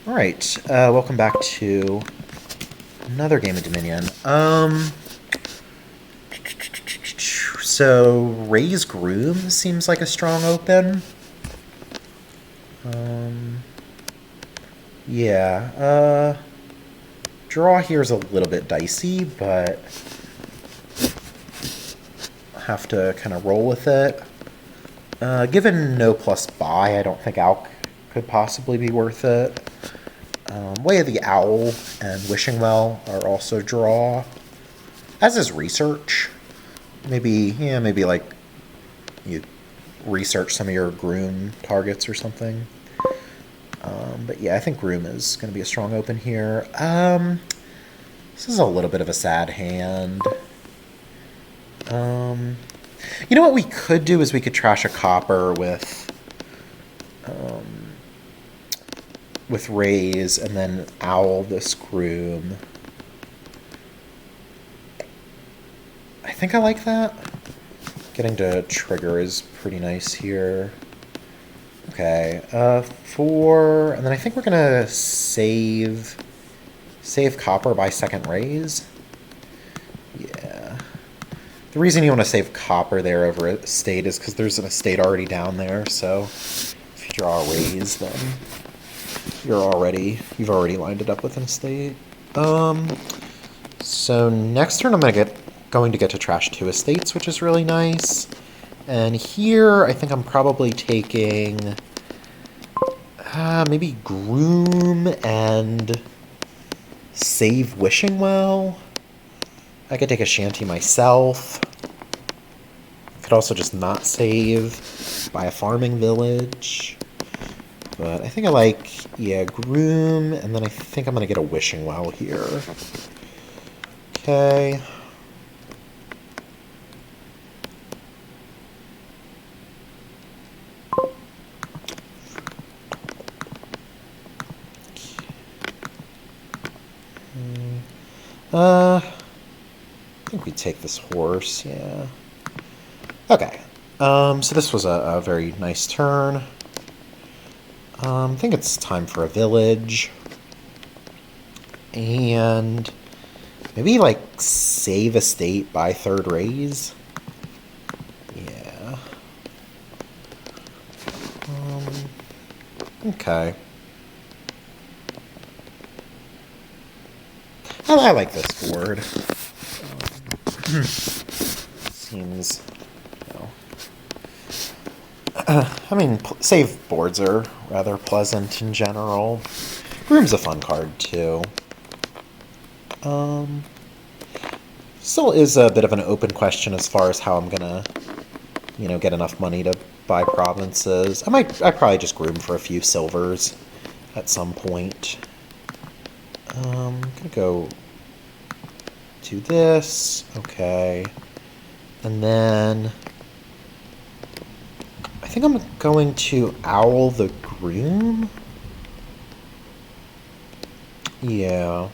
Alright, welcome back to another game of Dominion. So Ray's Groom seems like a strong open. Yeah, draw here is a little bit dicey, but I'll have to kind of roll with it. Given no plus buy, I don't think Alk could possibly be worth it. Way of the Owl and Wishing Well are also draw, as is Research. Maybe like you research some of your Groom targets or something. But yeah, I think Groom is going to be a strong open here. This is a little bit of a sad hand. You know what we could do is we could trash a copper with Rays and then Owl this Groom. I think I like that. Getting to trigger is pretty nice here. Okay, 4, and then I think we're gonna save copper by second Rays. Yeah. The reason you want to save copper there over estate is because there's an estate already down there, so if you draw a Rays, then you've already lined it up with an estate. So next turn I'm going to get to trash 2 estates, which is really nice. And here I think I'm probably taking maybe Groom and save Wishing Well. I could take a shanty myself. Could also just not save, buy a farming village. But I think I like, yeah, Groom, and then I think I'm going to get a Wishing Well here. Okay. I think we take this horse, yeah. Okay, so this was a very nice turn. I think it's time for a village. And maybe, like, save estate by third Rays. Yeah. Okay. I like this board. Seems, I mean, save boards are rather pleasant in general. Groom's a fun card, too. Still is a bit of an open question as far as how I'm gonna, get enough money to buy provinces. I probably just Groom for a few silvers at some point. I'm gonna go do this, okay, and then I think I'm going to Owl the Groom. Yeah.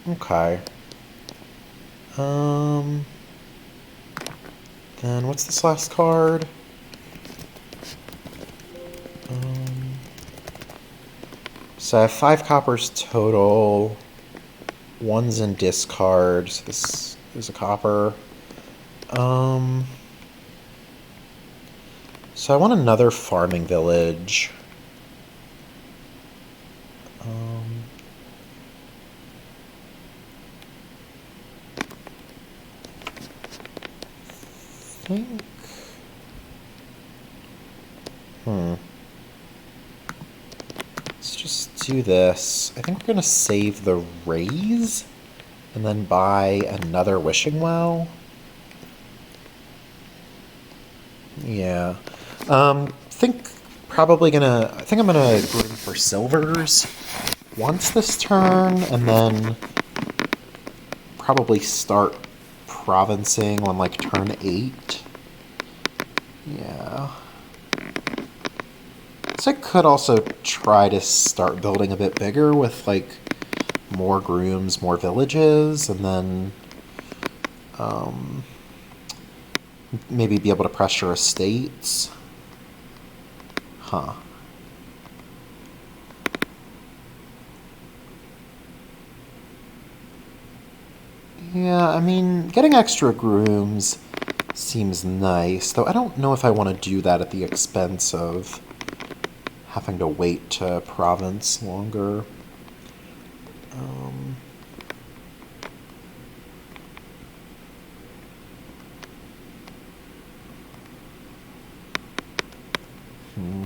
Okay. Then what's this last card? So I have 5 coppers total. 1's in discard, so this is a copper. So I want another farming village. I think. Let's just do this. I think we're gonna save the Rays and then buy another Wishing Well. Yeah. I think I'm gonna Groom for silvers once this turn, and then probably start provincing on like turn 8. Yeah. So I could also try to start building a bit bigger with like more Grooms, more villages, and then maybe be able to pressure estates. Huh. Yeah, I mean, getting extra grooms seems nice, though I don't know if I want to do that at the expense of having to wait to province longer. Um, hmm.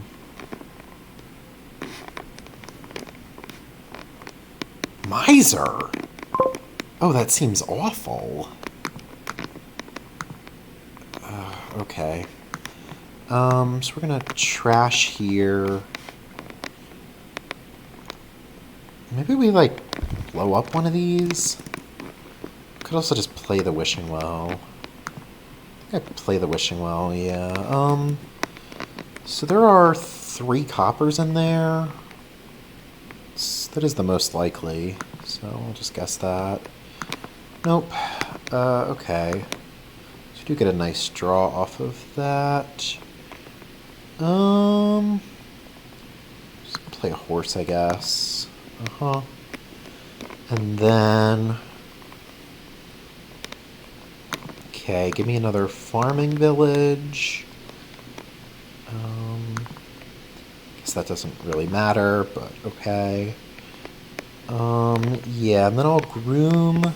Miser! Oh, that seems awful. Okay. So we're gonna trash here. Maybe we, like, blow up one of these? Could also just play the wishing well. I play the wishing well, yeah. So there are 3 coppers in there. That is the most likely, so I'll just guess that. Nope. Okay. So we do get a nice draw off of that. Just play a horse, I guess. Uh-huh. And then... Okay, give me another farming village. Guess that doesn't really matter, but okay. Yeah, and then I'll groom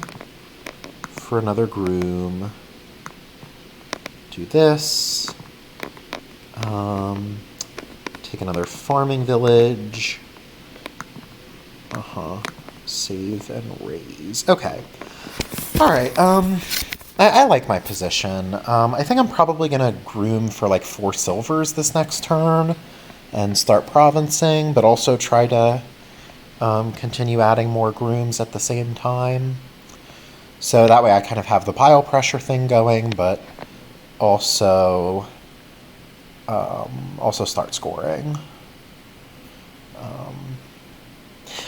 for another groom. Do this. Take another farming village. Save and raise. Okay. Alright, I like my position. I think I'm probably gonna groom for like 4 silvers this next turn and start provincing, but also try to continue adding more grooms at the same time. So that way I kind of have the pile pressure thing going, but also start scoring.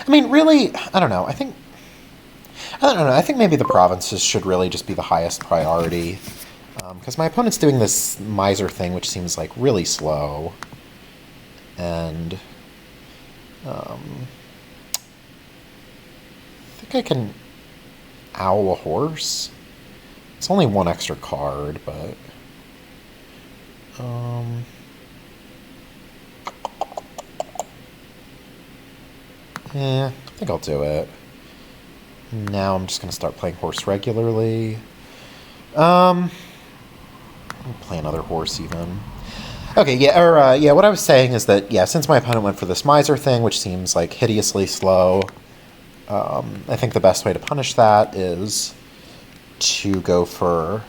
I mean, really, I don't know. I don't know. I think maybe the provinces should really just be the highest priority. Because my opponent's doing this miser thing, which seems like really slow. And I think I can owl a horse. It's only 1 extra card, but... I think I'll do it. Now I'm just going to start playing horse regularly. I'll play another horse even. Okay, yeah, what I was saying is that, yeah, since my opponent went for this miser thing, which seems like hideously slow, I think the best way to punish that is to go for,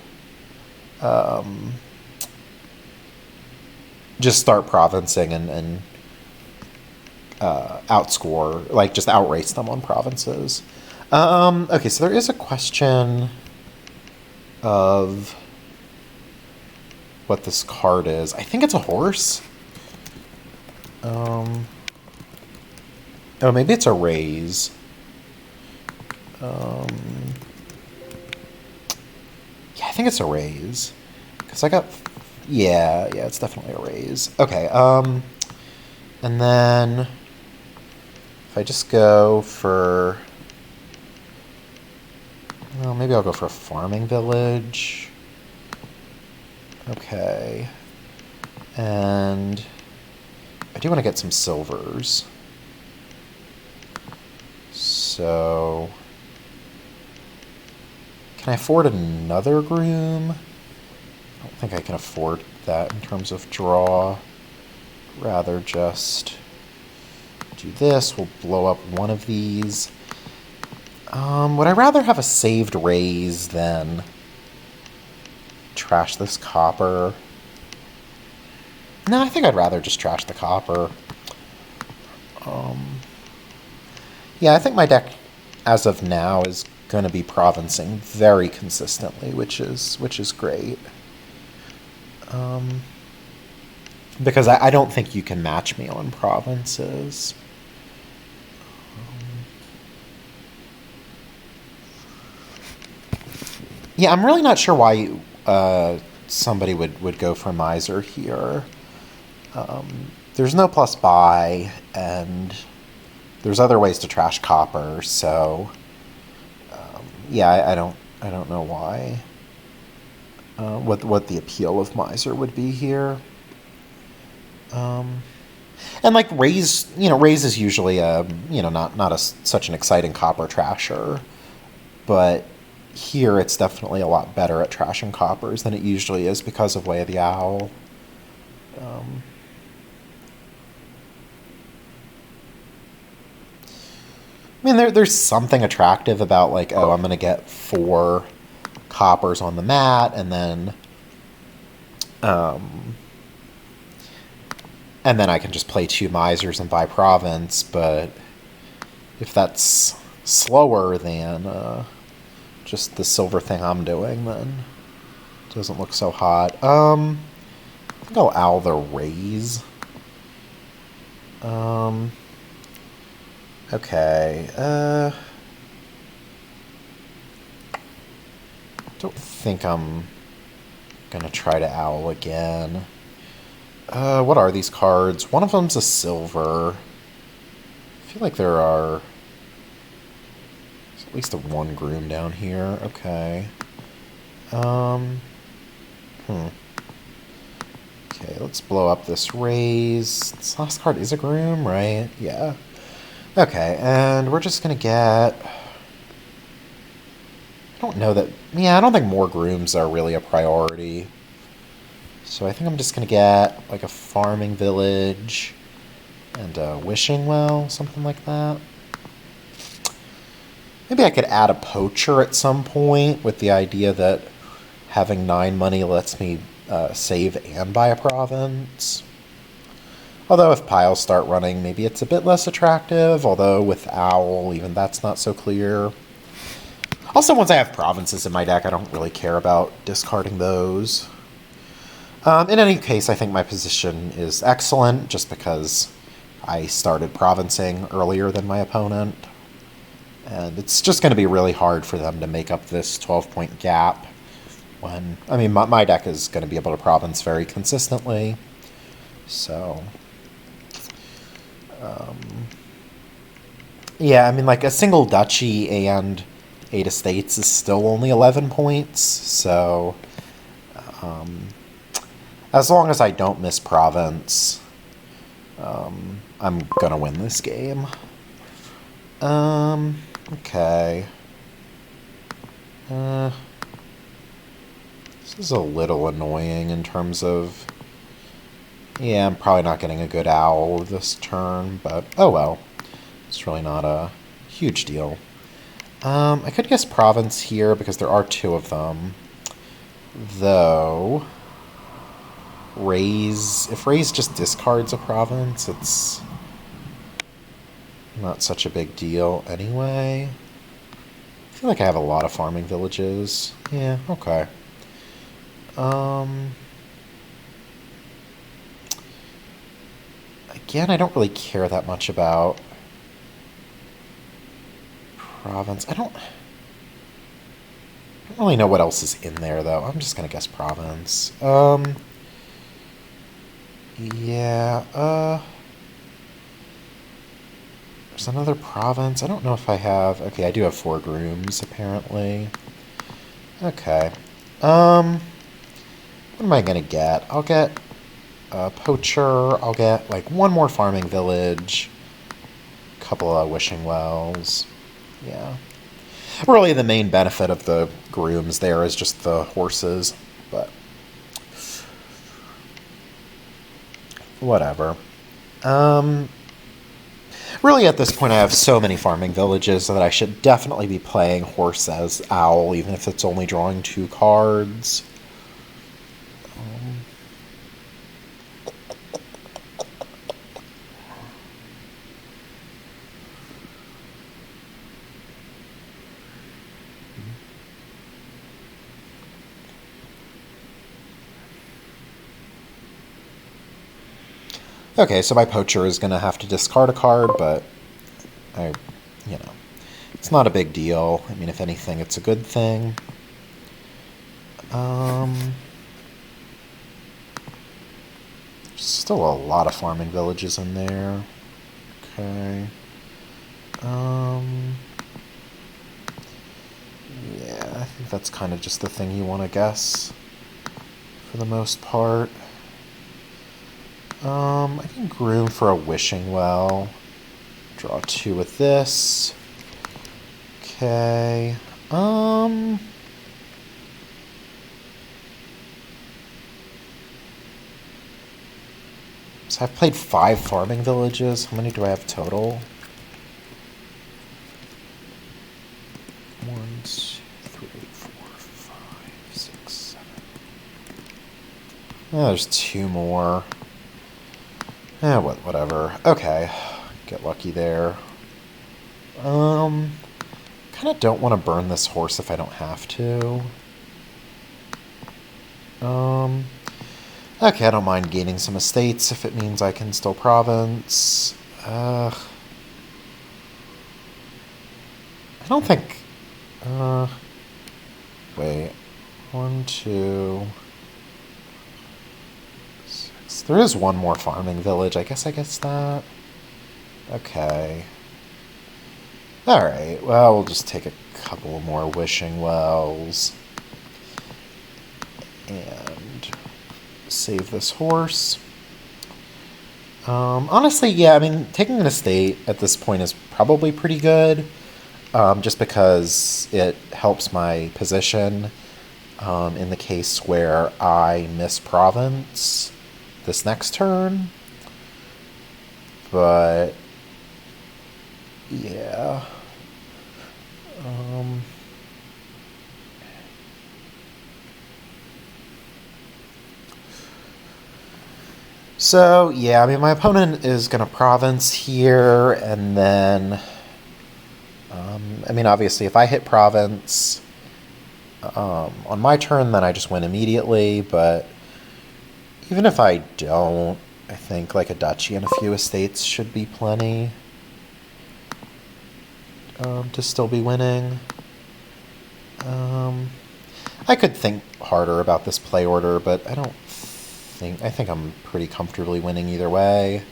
just start provincing and outscore, like, just outrace them on provinces. Okay, so there is a question of what this card is. I think it's a horse. Oh, maybe it's a raise. Yeah, I think it's a raise. Because I got... Yeah, it's definitely a raise. Okay, and then... If I just go for... Well, maybe I'll go for a farming village. Okay. And I do want to get some silvers. So... Can I afford another groom? I don't think I can afford that in terms of draw. Rather just do this. We'll blow up one of these. Would I rather have a saved raise than trash this copper? No, I think I'd rather just trash the copper. Yeah, I think my deck, as of now, is going to be provincing very consistently, which is great. Because I don't think you can match me on provinces. Yeah, I'm really not sure why somebody would go for miser here. There's no plus buy, and there's other ways to trash copper, so yeah, I don't I don't know why. What the appeal of Miser would be here. And like Raise, Raise is usually not such an exciting copper trasher, but here it's definitely a lot better at trashing coppers than it usually is because of Way of the Owl. I mean, there's something attractive about like, oh, I'm gonna get 4 coppers on the mat, and then I can just play 2 Misers and buy Province. But if that's slower than just the silver thing I'm doing, then it doesn't look so hot. I think I'll Owl the Raise. Okay. Don't think I'm gonna try to Owl again. What are these cards? One of them's a silver. I feel like there's at least a 1 Groom down here. Okay. Okay, let's blow up this Raise. This last card is a Groom, right? Yeah. Okay, and we're just gonna get... I don't know that... Yeah, I don't think more Grooms are really a priority. So I think I'm just going to get like a Farming Village and a Wishing Well, something like that. Maybe I could add a Poacher at some point with the idea that having 9 money lets me save and buy a Province. Although if piles start running, maybe it's a bit less attractive, although with Owl, even that's not so clear. Also, once I have Provinces in my deck, I don't really care about discarding those. In any case, I think my position is excellent, just because I started provincing earlier than my opponent. And it's just going to be really hard for them to make up this 12-point gap when... I mean, my deck is going to be able to province very consistently. So... yeah, I mean, like, a single duchy and 8 estates is still only 11 points, so... as long as I don't miss Province, I'm gonna win this game. Okay. This is a little annoying in terms of... Yeah, I'm probably not getting a good Owl this turn, but oh well. It's really not a huge deal. I could guess Province here because there are 2 of them. Though... if Raise just discards a Province, it's not such a big deal anyway. I feel like I have a lot of farming villages. Yeah, okay. Again, I don't really care that much about Province. I don't really know what else is in there, though. I'm just gonna guess Province. Yeah, there's another Province. I don't know if I have... Okay, I do have 4 Grooms, apparently. Okay. What am I gonna get? I'll get a Poacher. I'll get, like, 1 more Farming Village. A couple of Wishing Wells. Yeah. Really, the main benefit of the Grooms there is just the horses, but... whatever. Really, at this point, I have so many farming villages that I should definitely be playing Horse as Owl, even if it's only drawing 2 cards. Okay, so my Poacher is going to have to discard a card, but it's not a big deal. I mean, if anything, it's a good thing. There's still a lot of farming villages in there. Okay. Yeah, I think that's kind of just the thing you want to guess for the most part. I can groom for a wishing well. Draw 2 with this. Okay. So I've played 5 farming villages. How many do I have total? 1, 2, 3, 4, 5, 6, 7. Oh, there's 2 more. Whatever. Okay. Get lucky there. Kind of don't want to burn this horse if I don't have to. Okay, I don't mind gaining some estates if it means I can still province. I don't think... wait. 1, 2... 6. There is one more farming village. I guess that. Okay. Alright, well, we'll just take a couple more wishing wells. And save this horse. Honestly, yeah, I mean, taking an estate at this point is probably pretty good. Just because it helps my position in the case where I miss province this next turn. But yeah. So, yeah, I mean, my opponent is going to province here, and then, I mean, obviously, if I hit province on my turn, then I just win immediately, but even if I don't, I think, like, a duchy and a few estates should be plenty to still be winning. I could think harder about this play order, but I think I'm pretty comfortably winning either way.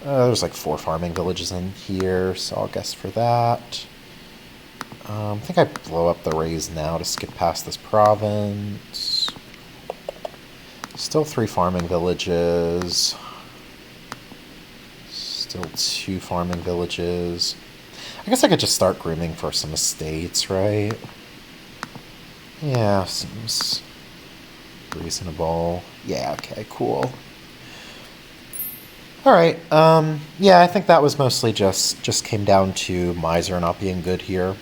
There's like 4 farming villages in here, so I'll guess for that. I think I blow up the raise now to skip past this province. Still 3 farming villages. Still 2 farming villages. I guess I could just start grooming for some estates, right? Yeah, seems reasonable. Yeah, okay, cool. Alright, yeah, I think that was mostly just came down to Miser not being good here.